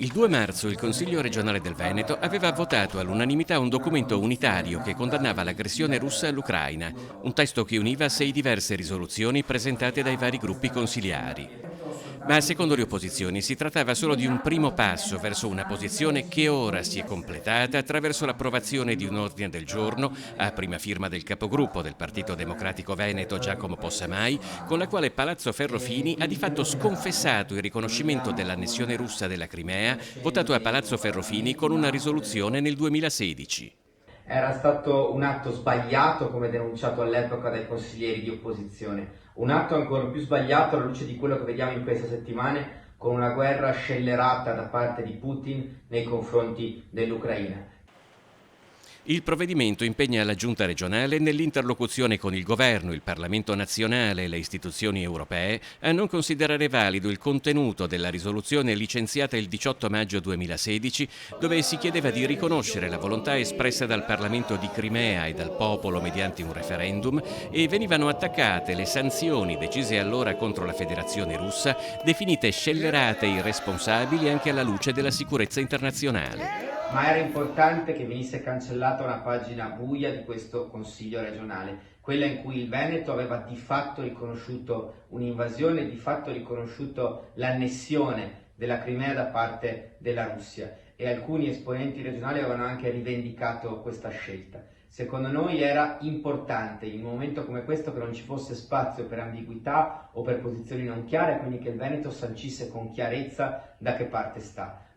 Il 2 marzo il Consiglio regionale del Veneto aveva votato all'unanimità un documento unitario che condannava l'aggressione russa all'Ucraina, un testo che univa 6 diverse risoluzioni presentate dai vari gruppi consiliari. Ma secondo le opposizioni si trattava solo di un primo passo verso una posizione che ora si è completata attraverso l'approvazione di un ordine del giorno, a prima firma del capogruppo del Partito Democratico Veneto Giacomo Possamai, con la quale Palazzo Ferrofini ha di fatto sconfessato il riconoscimento dell'annessione russa della Crimea, votato a Palazzo Ferrofini con una risoluzione nel 2016. Era stato un atto sbagliato, come denunciato all'epoca dai consiglieri di opposizione, un atto ancora più sbagliato alla luce di quello che vediamo in queste settimane con una guerra scellerata da parte di Putin nei confronti dell'Ucraina. Il provvedimento impegna la Giunta regionale nell'interlocuzione con il Governo, il Parlamento nazionale e le istituzioni europee a non considerare valido il contenuto della risoluzione licenziata il 18 maggio 2016, dove si chiedeva di riconoscere la volontà espressa dal Parlamento di Crimea e dal popolo mediante un referendum e venivano attaccate le sanzioni decise allora contro la Federazione russa, definite scellerate e irresponsabili anche alla luce della sicurezza internazionale. Ma era importante che venisse cancellata una pagina buia di questo Consiglio regionale, quella in cui il Veneto aveva di fatto riconosciuto un'invasione, di fatto riconosciuto l'annessione della Crimea da parte della Russia, e alcuni esponenti regionali avevano anche rivendicato questa scelta. Secondo noi era importante in un momento come questo che non ci fosse spazio per ambiguità o per posizioni non chiare, quindi che il Veneto sancisse con chiarezza da che parte sta.